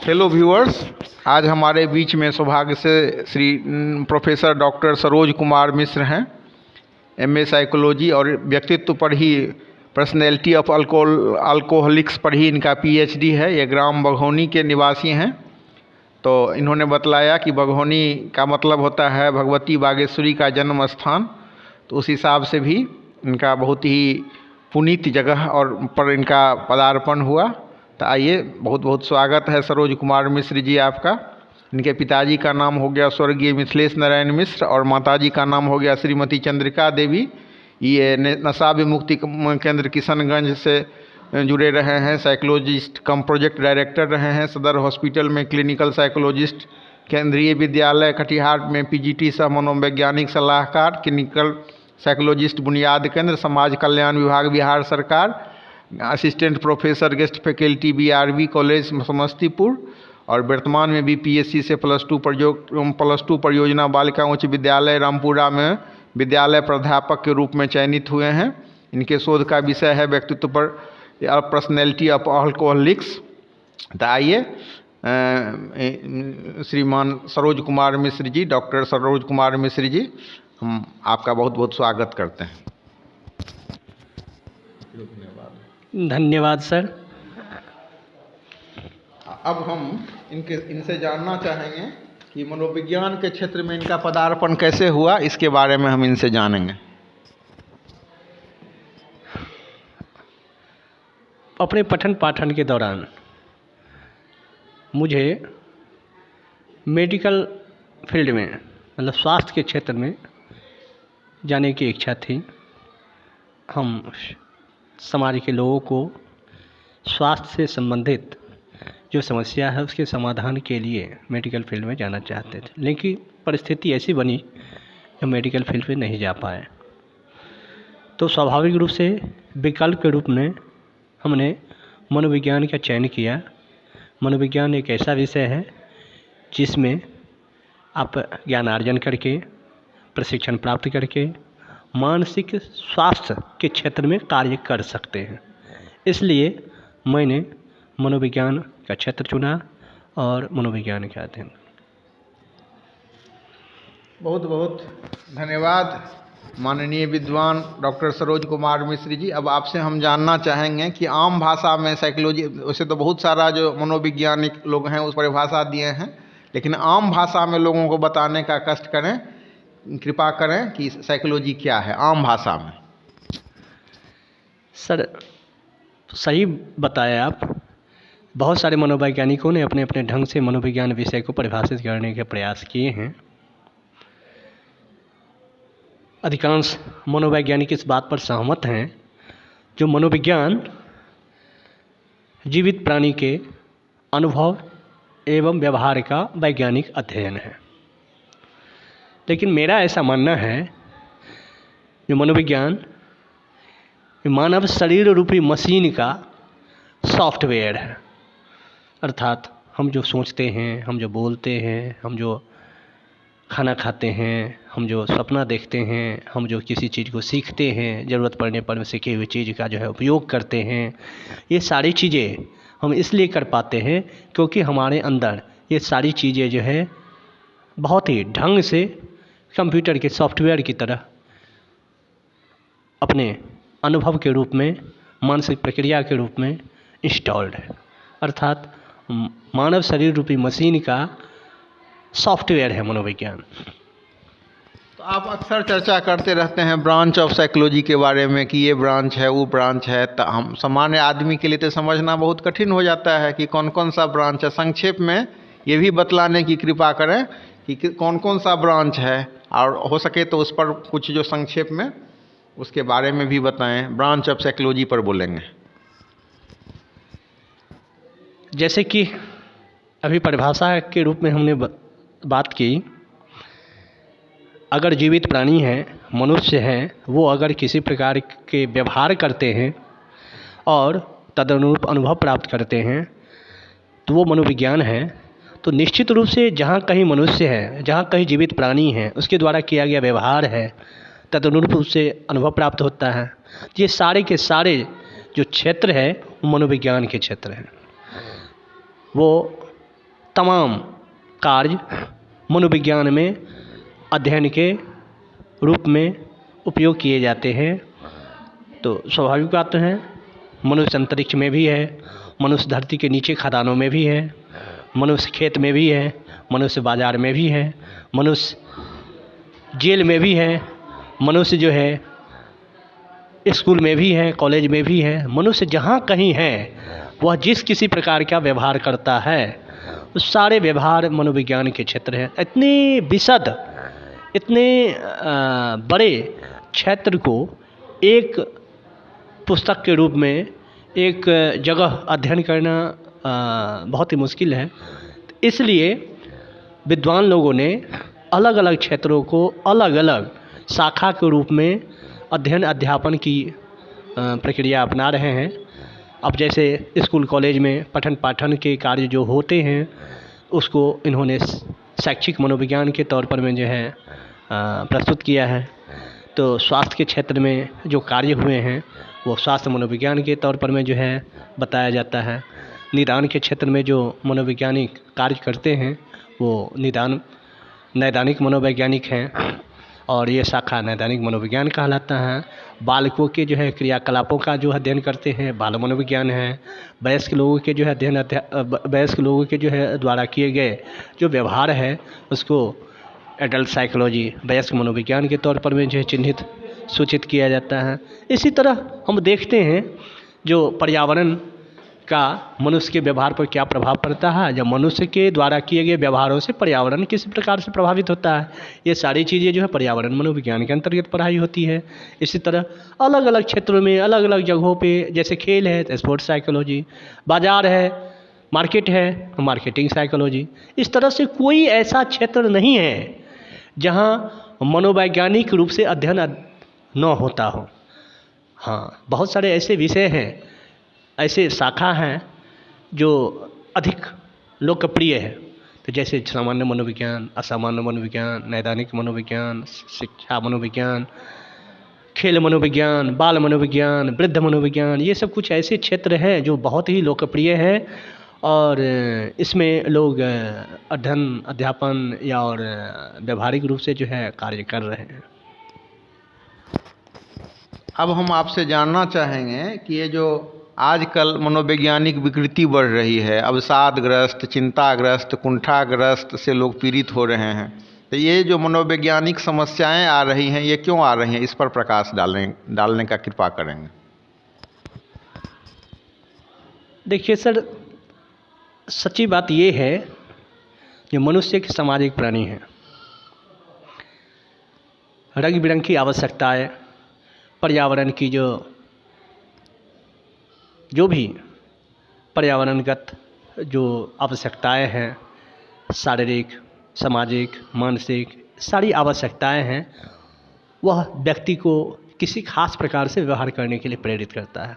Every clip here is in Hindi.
हेलो व्यूअर्स, आज हमारे बीच में सौभाग्य से श्री प्रोफेसर डॉक्टर सरोज कुमार मिश्र हैं। एमए साइकोलॉजी और व्यक्तित्व पर ही, पर्सनैलिटी ऑफ अल्कोहलिक्स पर ही इनका पीएचडी है। ये ग्राम बघौनी के निवासी हैं। तो इन्होंने बतलाया कि बघौनी का मतलब होता है भगवती बागेश्वरी का जन्म स्थान। तो उस हिसाब से भी इनका बहुत ही पुनीत जगह और पर इनका पदार्पण हुआ। तो आइए, बहुत बहुत स्वागत है सरोज कुमार मिश्र जी आपका। इनके पिताजी का नाम हो गया स्वर्गीय मिथिलेश नारायण मिश्र और माताजी का नाम हो गया श्रीमती चंद्रिका देवी। ये नशा विमुक्ति केंद्र किशनगंज से जुड़े रहे हैं। साइकोलॉजिस्ट कम प्रोजेक्ट डायरेक्टर रहे हैं सदर हॉस्पिटल में, क्लिनिकल साइकोलॉजिस्ट, केंद्रीय विद्यालय कटिहार में पीजीटी सह मनोवैज्ञानिक सलाहकार, क्लिनिकल साइकोलॉजिस्ट बुनियाद केंद्र समाज कल्याण विभाग बिहार सरकार, assistant professor guest faculty BRB college Samastipur, और वर्तमान में भी पीएससी से +2 परियोजना बालिका उच्च विद्यालय रामपुरा में विद्यालय प्राध्यापक के रूप में चयनित हुए हैं। इनके शोध का विषय है व्यक्तित्व पर पर्सनैलिटी ऑफ अल्कोहलिक्स। तो आइए, श्रीमान सरोज कुमार मिश्र जी, डॉक्टर सरोज कुमार मिश्र जी, हम आपका बहुत बहुत स्वागत करते हैं। धन्यवाद सर। अब हम इनसे जानना चाहेंगे कि मनोविज्ञान के क्षेत्र में इनका पदार्पण कैसे हुआ, इसके बारे में हम इनसे जानेंगे। अपने पठन पाठन के दौरान मुझे मेडिकल फील्ड में, मतलब स्वास्थ्य के क्षेत्र में जाने की इच्छा थी। हम समाज के लोगों को स्वास्थ्य से संबंधित जो समस्या है उसके समाधान के लिए मेडिकल फील्ड में जाना चाहते थे, लेकिन परिस्थिति ऐसी बनी कि मेडिकल फील्ड में नहीं जा पाए। तो स्वाभाविक रूप से विकल्प के रूप में हमने मनोविज्ञान का चयन किया। मनोविज्ञान एक ऐसा विषय है जिसमें आप ज्ञानार्जन करके, प्रशिक्षण प्राप्त करके मानसिक स्वास्थ्य के क्षेत्र में कार्य कर सकते हैं। इसलिए मैंने मनोविज्ञान का क्षेत्र चुना और मनोविज्ञान का अध्ययन। बहुत बहुत धन्यवाद माननीय विद्वान डॉक्टर सरोज कुमार मिश्र जी। अब आपसे हम जानना चाहेंगे कि आम भाषा में साइकोलॉजी, वैसे तो बहुत सारा जो मनोवैज्ञानिक लोग हैं उस परिभाषा दिए हैं, लेकिन आम भाषा में लोगों को बताने का कष्ट करें, कृपा करें कि साइकोलॉजी क्या है आम भाषा में। सर सही बताया आप। बहुत सारे मनोवैज्ञानिकों ने अपने अपने ढंग से मनोविज्ञान विषय को परिभाषित करने के प्रयास किए हैं। अधिकांश मनोवैज्ञानिक इस बात पर सहमत हैं जो मनोविज्ञान जीवित प्राणी के अनुभव एवं व्यवहार का वैज्ञानिक अध्ययन है। लेकिन मेरा ऐसा मानना है कि मनोविज्ञान मानव शरीर रूपी मशीन का सॉफ्टवेयर है। अर्थात हम जो सोचते हैं, हम जो बोलते हैं, हम जो खाना खाते हैं, हम जो सपना देखते हैं, हम जो किसी चीज़ को सीखते हैं, ज़रूरत पड़ने पर सीखी हुई चीज़ का जो है उपयोग करते हैं, ये सारी चीज़ें हम इसलिए कर पाते हैं क्योंकि हमारे अंदर ये सारी चीज़ें जो है बहुत ही ढंग से कंप्यूटर के सॉफ्टवेयर की तरह अपने अनुभव के रूप में, मानसिक प्रक्रिया के रूप में इंस्टॉल्ड है। अर्थात मानव शरीर रूपी मशीन का सॉफ्टवेयर है मनोविज्ञान। तो आप अक्सर चर्चा करते रहते हैं ब्रांच ऑफ साइकोलॉजी के बारे में कि ये ब्रांच है, वो ब्रांच है। तो हम सामान्य आदमी के लिए तो समझना बहुत कठिन हो जाता है कि कौन कौन सा ब्रांच है। संक्षेप में ये भी बतलाने की कृपा करें कि कौन कौन सा ब्रांच है, और हो सके तो उस पर कुछ जो संक्षेप में उसके बारे में भी बताएं। ब्रांच ऑफ साइकोलॉजी पर बोलेंगे। जैसे कि अभी परिभाषा के रूप में हमने बात की, अगर जीवित प्राणी हैं, मनुष्य हैं, वो अगर किसी प्रकार के व्यवहार करते हैं और तदनुरूप अनुभव प्राप्त करते हैं तो वो मनोविज्ञान है। तो निश्चित रूप से जहाँ कहीं मनुष्य है, जहाँ कहीं जीवित प्राणी है, उसके द्वारा किया गया व्यवहार है, तदनुरूप उससे अनुभव प्राप्त होता है। ये सारे के सारे जो क्षेत्र है वो मनोविज्ञान के क्षेत्र हैं। वो तमाम कार्य मनोविज्ञान में अध्ययन के रूप में उपयोग किए जाते हैं। तो स्वाभाविक बात है, मनुष्य अंतरिक्ष में भी है, मनुष्य धरती के नीचे खदानों में भी है, मनुष्य खेत में भी है, मनुष्य बाज़ार में भी है, मनुष्य जेल में भी है, मनुष्य जो है स्कूल में भी है, कॉलेज में भी है। मनुष्य जहाँ कहीं है, वह जिस किसी प्रकार का व्यवहार करता है, उस सारे व्यवहार मनोविज्ञान के क्षेत्र हैं। इतने विशद, इतने बड़े क्षेत्र को एक पुस्तक के रूप में एक जगह अध्ययन करना बहुत ही मुश्किल है। इसलिए विद्वान लोगों ने अलग अलग क्षेत्रों को अलग अलग शाखा के रूप में अध्ययन अध्यापन की प्रक्रिया अपना रहे हैं। अब जैसे स्कूल कॉलेज में पठन पाठन के कार्य जो होते हैं, उसको इन्होंने शैक्षिक मनोविज्ञान के तौर पर में जो है प्रस्तुत किया है। तो स्वास्थ्य के क्षेत्र में जो कार्य हुए हैं, वो स्वास्थ्य मनोविज्ञान के तौर पर में जो है बताया जाता है। निदान के क्षेत्र में जो मनोवैज्ञानिक कार्य करते हैं, वो नैदानिक मनोवैज्ञानिक हैं, और ये शाखा नैदानिक मनोविज्ञान कहलाता है। बालकों के जो है क्रियाकलापों का जो अध्ययन करते हैं, बाल मनोविज्ञान है। वयस्क लोगों के जो है वयस्क लोगों के जो है द्वारा किए गए जो व्यवहार है, उसको एडल्ट साइकोलॉजी, वयस्क मनोविज्ञान के तौर पर में जो है सूचित किया जाता है। इसी तरह हम देखते हैं जो पर्यावरण का मनुष्य के व्यवहार पर क्या प्रभाव पड़ता है, जब मनुष्य के द्वारा किए गए व्यवहारों से पर्यावरण किस प्रकार से प्रभावित होता है, ये सारी चीज़ें जो है पर्यावरण मनोविज्ञान के अंतर्गत पढ़ाई होती है। इसी तरह अलग अलग क्षेत्रों में, अलग अलग जगहों पे, जैसे खेल है तो स्पोर्ट्स साइकोलॉजी, बाज़ार है, मार्केट है तो मार्केटिंग साइकोलॉजी। इस तरह से कोई ऐसा क्षेत्र नहीं है जहाँ मनोवैज्ञानिक रूप से अध्ययन न होता हो। हाँ, बहुत सारे ऐसे विषय हैं, ऐसे शाखा हैं जो अधिक लोकप्रिय है। तो जैसे सामान्य मनोविज्ञान, असामान्य मनोविज्ञान, नैदानिक मनोविज्ञान, शिक्षा मनोविज्ञान, खेल मनोविज्ञान, बाल मनोविज्ञान, वृद्ध मनोविज्ञान, ये सब कुछ ऐसे क्षेत्र हैं जो बहुत ही लोकप्रिय हैं, और इसमें लोग अध्ययन अध्यापन या और व्यवहारिक रूप से जो है कार्य कर रहे हैं। अब हम आपसे जानना चाहेंगे कि ये जो आजकल मनोवैज्ञानिक विकृति बढ़ रही है, अवसादग्रस्त, चिंताग्रस्त, कुंठाग्रस्त से लोग पीड़ित हो रहे हैं, तो ये जो मनोवैज्ञानिक समस्याएं आ रही हैं, ये क्यों आ रही हैं, इस पर प्रकाश डालने का कृपा करेंगे। देखिए सर, सच्ची बात ये है कि मनुष्य एक सामाजिक प्राणी है। रंग बिरंग की आवश्यकताएं, पर्यावरण की जो भी पर्यावरणगत जो आवश्यकताएं हैं, शारीरिक, सामाजिक, मानसिक सारी आवश्यकताएं हैं, वह व्यक्ति को किसी खास प्रकार से व्यवहार करने के लिए प्रेरित करता है,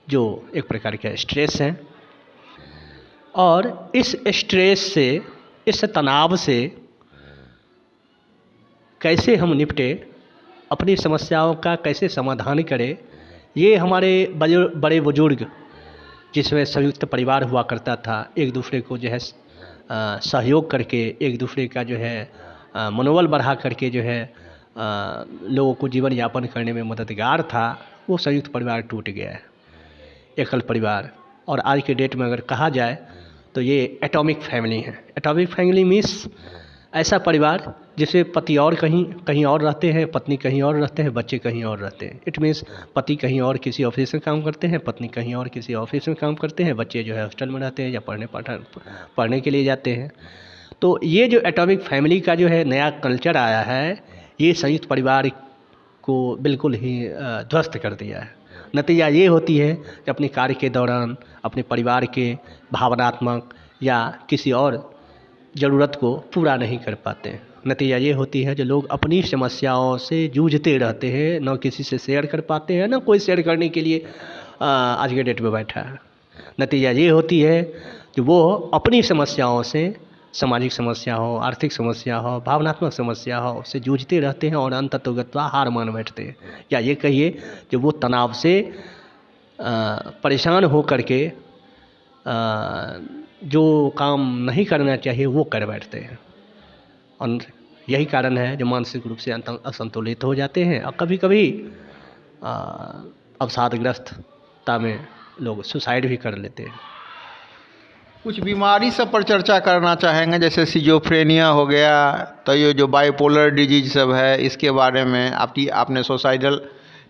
जो एक प्रकार का स्ट्रेस है। और इस स्ट्रेस से, इस तनाव से कैसे हम निपटे, अपनी समस्याओं का कैसे समाधान करें, ये हमारे बड़े बुजुर्ग, जिसमें संयुक्त परिवार हुआ करता था, एक दूसरे को जो है सहयोग करके, एक दूसरे का जो है मनोबल बढ़ा करके जो है लोगों को जीवन यापन करने में मददगार था, वो संयुक्त परिवार टूट गया है, एकल परिवार। और आज के डेट में अगर कहा जाए तो ये एटॉमिक फैमिली है। एटॉमिक फैमिली मीन्स ऐसा परिवार जिसमें पति और कहीं और रहते हैं, पत्नी कहीं और रहते हैं, बच्चे कहीं और रहते हैं। इट मीन्स पति कहीं और किसी ऑफिस में काम करते हैं, पत्नी कहीं और किसी ऑफिस में काम करते हैं, बच्चे जो है हॉस्टल में रहते हैं या पढ़ने के लिए जाते हैं। तो ये जो एटॉमिक फैमिली का जो है नया कल्चर आया है, ये संयुक्त परिवार को बिल्कुल ही ध्वस्त कर दिया है। नतीजा ये होती है कि अपने कार्य के दौरान अपने परिवार के भावनात्मक या किसी और ज़रूरत को पूरा नहीं कर पाते हैं। नतीजा ये होती है जो लोग अपनी समस्याओं से जूझते रहते हैं, न किसी से शेयर कर पाते हैं, न कोई शेयर करने के लिए आज के डेट में बैठा है। नतीजा ये होती है कि वो अपनी समस्याओं से, सामाजिक समस्या हो, आर्थिक समस्या हो, भावनात्मक समस्या हो, उससे जूझते रहते हैं और अंततोगत्वा हार मान बैठते हैं। या ये कहिए कि वो तनाव से परेशान हो करके जो काम नहीं करना चाहिए वो कर बैठते हैं, और यही कारण है जो मानसिक रूप से असंतुलित हो जाते हैं, और कभी कभी अवसादग्रस्तता में लोग सुसाइड भी कर लेते हैं। कुछ बीमारी सब पर चर्चा करना चाहेंगे, जैसे सिजोफ्रेनिया हो गया, तो ये जो बाइपोलर डिजीज सब है, इसके बारे में आपने सुसाइडल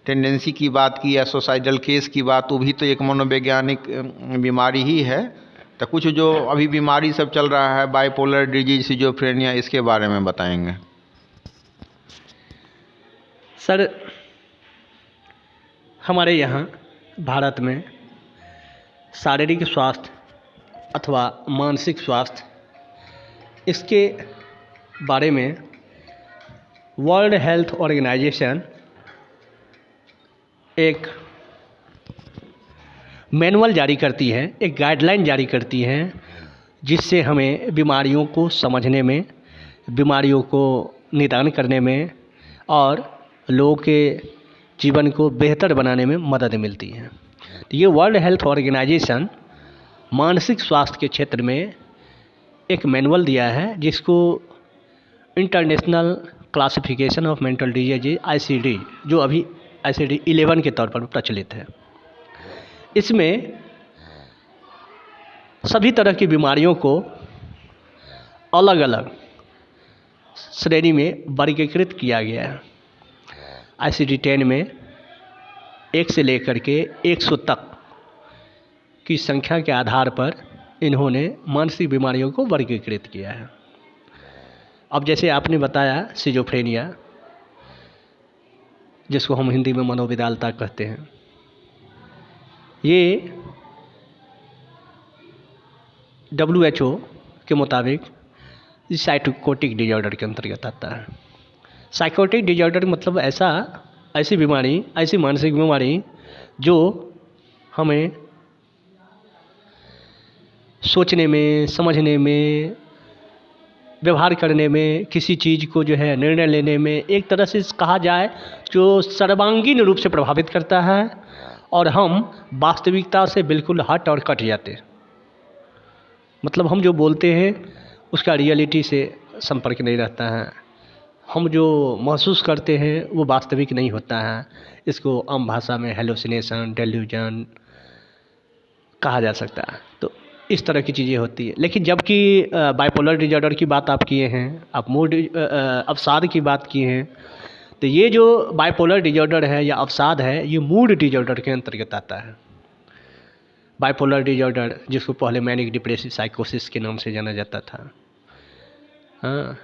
टेंडेंसी की बात की या सुसाइडल केस की बात, वो भी तो एक मनोवैज्ञानिक बीमारी ही है। तो कुछ जो अभी बीमारी सब चल रहा है, बाइपोलर डिजीज, सिजोफ्रेनिया, इसके बारे में बताएंगे। सर, हमारे यहाँ भारत में शारीरिक स्वास्थ्य अथवा मानसिक स्वास्थ्य, इसके बारे में वर्ल्ड हेल्थ ऑर्गेनाइजेशन एक मैनुअल जारी करती है, एक गाइडलाइन जारी करती है, जिससे हमें बीमारियों को समझने में, बीमारियों को निदान करने में और लोगों के जीवन को बेहतर बनाने में मदद मिलती है। तो ये वर्ल्ड हेल्थ ऑर्गेनाइजेशन मानसिक स्वास्थ्य के क्षेत्र में एक मैनुअल दिया है, जिसको international classification of mental disease ICD, जो अभी ICD 11 के तौर पर प्रचलित है। इसमें सभी तरह की बीमारियों को अलग अलग श्रेणी में वर्गीकृत किया गया है। ICD 10 में 1 से लेकर के 100 तक की संख्या के आधार पर इन्होंने मानसिक बीमारियों को वर्गीकृत किया है। अब जैसे आपने बताया सिजोफ्रेनिया, जिसको हम हिंदी में मनोविकलता कहते हैं, ये WHO के मुताबिक साइकोटिक डिजॉर्डर के अंतर्गत आता है। साइकोटिक डिजॉर्डर मतलब ऐसी बीमारी, ऐसी मानसिक बीमारी जो हमें सोचने में, समझने में, व्यवहार करने में, किसी चीज़ को जो है निर्णय लेने में, एक तरह से कहा जाए जो सर्वांगीण रूप से प्रभावित करता है, और हम वास्तविकता से बिल्कुल हट और कट जाते हैं। मतलब हम जो बोलते हैं उसका रियलिटी से संपर्क नहीं रहता है, हम जो महसूस करते हैं वो वास्तविक नहीं होता है। इसको आम भाषा में हेलुसिनेशन, डेल्यूजन कहा जा सकता है। तो इस तरह की चीज़ें होती है। लेकिन जबकि बाइपोलर डिजॉर्डर की बात आप किए हैं, आप मूड अवसाद की बात किए हैं, तो ये जो बाइपोलर डिजॉर्डर है या अवसाद है, ये मूड डिजॉर्डर के अंतर्गत आता है। बाइपोलर डिजॉर्डर, जिसको पहले मैनिक डिप्रेसिव साइकोसिस के नाम से जाना जाता था, हाँ,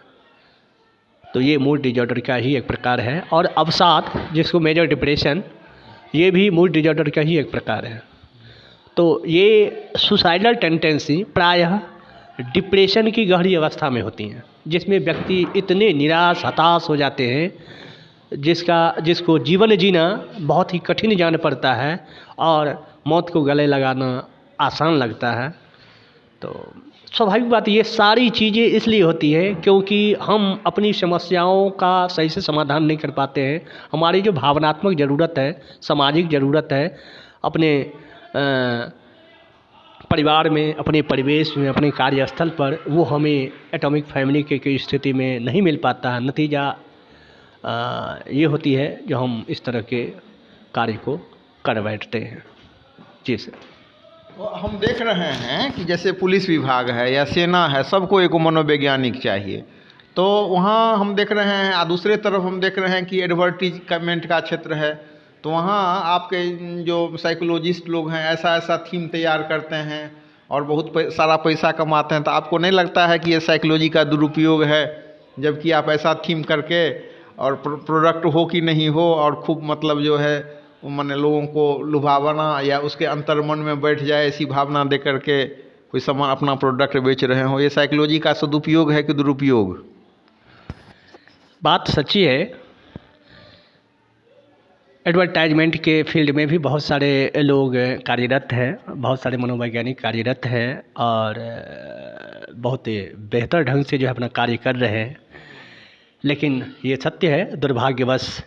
तो ये मूड डिजॉर्डर का ही एक प्रकार है। और अवसाद, जिसको मेजर डिप्रेशन, ये भी मूड डिजॉर्डर का ही एक प्रकार है। तो ये सुसाइडल टेंडेंसी प्रायः डिप्रेशन की गहरी अवस्था में होती हैं, जिसमें व्यक्ति इतने निराश, हताश हो जाते हैं, जिसको जीवन जीना बहुत ही कठिन जान पड़ता है और मौत को गले लगाना आसान लगता है। तो स्वाभाविक बात, ये सारी चीज़ें इसलिए होती है क्योंकि हम अपनी समस्याओं का सही से समाधान नहीं कर पाते हैं। हमारी जो भावनात्मक ज़रूरत है, सामाजिक ज़रूरत है, अपने परिवार में, अपने परिवेश में, अपने कार्यस्थल पर, वो हमें एटॉमिक फैमिली की स्थिति में नहीं मिल पाता है। नतीजा ये होती है जो हम इस तरह के कार्य को कर बैठते हैं। जी सर। तो हम देख रहे हैं कि जैसे पुलिस विभाग है या सेना है, सबको एक मनोवैज्ञानिक चाहिए। तो वहाँ हम देख रहे हैं, दूसरे तरफ हम देख रहे हैं कि एडवर्टीजमेंट का क्षेत्र है, तो वहाँ आपके जो साइकोलॉजिस्ट लोग हैं ऐसा थीम तैयार करते हैं और बहुत सारा पैसा कमाते हैं। तो आपको नहीं लगता है कि ये साइकोलॉजी का दुरुपयोग है, जबकि आप ऐसा थीम करके और प्रोडक्ट हो कि नहीं हो, और खूब मतलब जो है माने लोगों को लुभावना या उसके अंतर्मन में बैठ जाए ऐसी भावना दे करके कोई सामान, अपना प्रोडक्ट बेच रहे हो, ये साइकोलॉजी का सदुपयोग है कि दुरुपयोग? बात सच्ची है। एडवर्टाइजमेंट के फील्ड में भी बहुत सारे लोग कार्यरत हैं, बहुत सारे मनोवैज्ञानिक कार्यरत हैं और बहुत बेहतर ढंग से जो है अपना कार्य कर रहे हैं। लेकिन ये सत्य है, दुर्भाग्यवश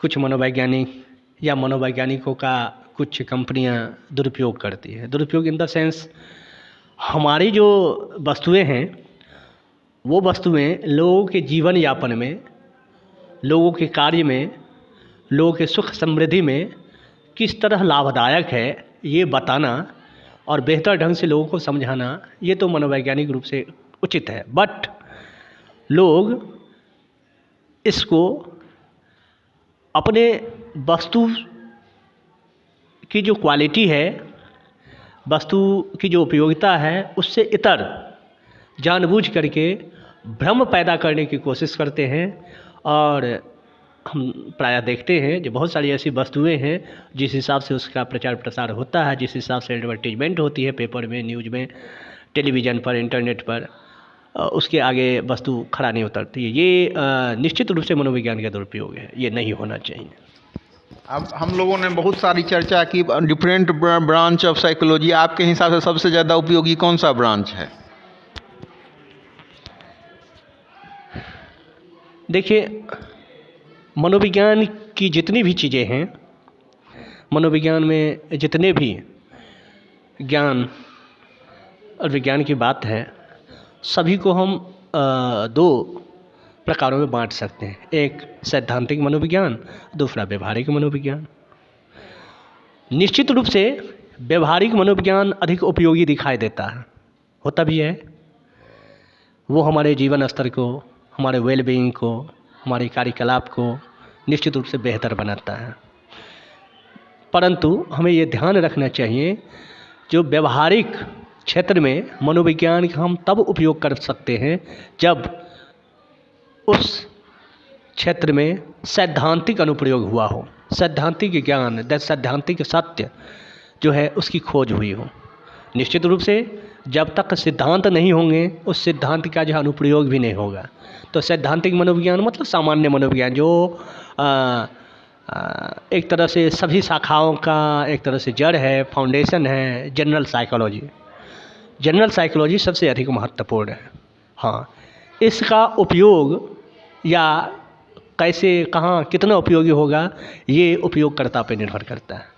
कुछ मनोवैज्ञानिक या मनोवैज्ञानिकों का कुछ कंपनियां दुरुपयोग करती है। दुरुपयोग इन द सेंस, हमारी जो वस्तुएं हैं वो वस्तुएं लोगों के जीवन यापन में, लोगों के कार्य में, लोगों के सुख समृद्धि में किस तरह लाभदायक है ये बताना और बेहतर ढंग से लोगों को समझाना, ये तो मनोवैज्ञानिक रूप से उचित है। बट लोग इसको अपने वस्तु की जो क्वालिटी है, वस्तु की जो उपयोगिता है, उससे इतर जानबूझ करके भ्रम पैदा करने की कोशिश करते हैं। और हम प्रायः देखते हैं जो बहुत सारी ऐसी वस्तुएं हैं जिस हिसाब से उसका प्रचार प्रसार होता है, जिस हिसाब से एडवर्टीजमेंट होती है पेपर में, न्यूज़ में, टेलीविज़न पर, इंटरनेट पर, उसके आगे वस्तु खड़ा नहीं उतरती है। ये निश्चित रूप से मनोविज्ञान का दुरुपयोग है, ये नहीं होना चाहिए। अब हम लोगों ने बहुत सारी चर्चा की डिफरेंट ब्रांच ऑफ साइकोलॉजी। आपके हिसाब से सबसे ज़्यादा उपयोगी कौन सा ब्रांच है? देखिए, मनोविज्ञान की जितनी भी चीज़ें हैं, मनोविज्ञान में जितने भी ज्ञान और विज्ञान की बात है, सभी को हम दो प्रकारों में बांट सकते हैं। एक सैद्धांतिक मनोविज्ञान, दूसरा व्यवहारिक मनोविज्ञान। निश्चित रूप से व्यवहारिक मनोविज्ञान अधिक उपयोगी दिखाई देता है, होता भी है। वो हमारे जीवन स्तर को, हमारे वेलबीइंग को, हमारे कार्यकलाप को निश्चित रूप से बेहतर बनाता है। परंतु हमें ये ध्यान रखना चाहिए, जो व्यवहारिक क्षेत्र में मनोविज्ञान का हम तब उपयोग कर सकते हैं जब उस क्षेत्र में सैद्धांतिक अनुप्रयोग हुआ हो, सैद्धांतिक ज्ञान, सैद्धांतिक सत्य जो है उसकी खोज हुई हो। निश्चित रूप से जब तक सिद्धांत नहीं होंगे, उस सिद्धांत का जो अनुप्रयोग भी नहीं होगा। तो सैद्धांतिक मनोविज्ञान मतलब सामान्य मनोविज्ञान, जो एक तरह से सभी शाखाओं का एक तरह से जड़ है, फाउंडेशन है। जनरल साइकोलॉजी, जनरल साइकोलॉजी सबसे अधिक महत्वपूर्ण है। हाँ, इसका उपयोग या कैसे, कहाँ, कितना उपयोगी होगा, ये उपयोगकर्ता पर निर्भर करता है।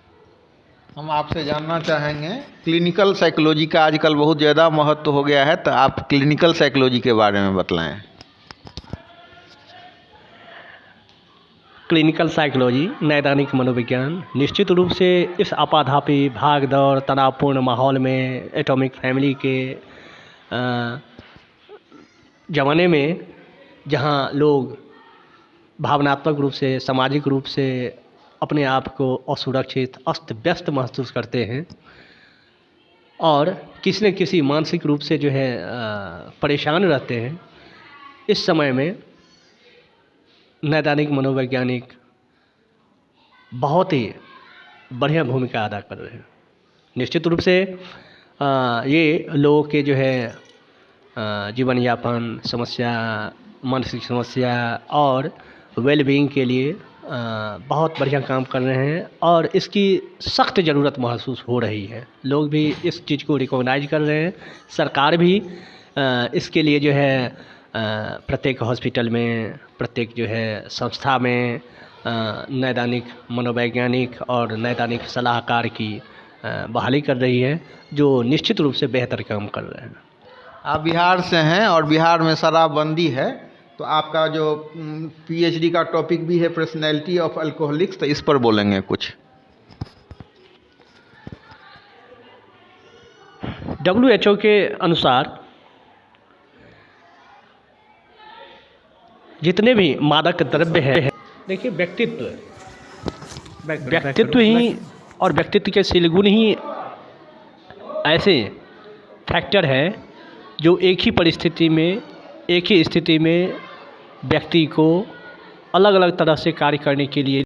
हम आपसे जानना चाहेंगे, क्लिनिकल साइकोलॉजी का आजकल बहुत ज़्यादा महत्व हो गया है, तो आप क्लिनिकल साइकोलॉजी के बारे में बतलाएं। क्लिनिकल साइकोलॉजी, नैदानिक मनोविज्ञान, निश्चित रूप से इस आपाधापी, भाग दौड़, तनावपूर्ण माहौल में, एटॉमिक फैमिली के ज़माने में, जहाँ लोग भावनात्मक रूप से, सामाजिक रूप से अपने आप को असुरक्षित, अस्त व्यस्त महसूस करते हैं और किसी न किसी मानसिक रूप से जो है परेशान रहते हैं, इस समय में नैदानिक मनोवैज्ञानिक बहुत ही बढ़िया भूमिका अदा कर रहे हैं। निश्चित रूप से ये लोगों के जो है जीवन यापन समस्या, मानसिक समस्या और वेलबीइंग के लिए बहुत बढ़िया काम कर रहे हैं और इसकी सख्त ज़रूरत महसूस हो रही है। लोग भी इस चीज़ को रिकॉग्नाइज कर रहे हैं। सरकार भी इसके लिए जो है प्रत्येक हॉस्पिटल में, प्रत्येक जो है संस्था में नैदानिक मनोवैज्ञानिक और नैदानिक सलाहकार की बहाली कर रही है, जो निश्चित रूप से बेहतर काम कर रहे हैं। आप बिहार से हैं और बिहार में शराबबंदी है, तो आपका जो पीएचडी का टॉपिक भी है पर्सनैलिटी ऑफ अल्कोहलिक्स, तो इस पर बोलेंगे कुछ। WHO के अनुसार जितने भी मादक द्रव्य हैं, देखिए व्यक्तित्व ही और व्यक्तित्व के सीलगुण ही ऐसे फैक्टर है जो एक ही परिस्थिति में, एक ही स्थिति में व्यक्ति को अलग अलग तरह से कार्य करने के लिए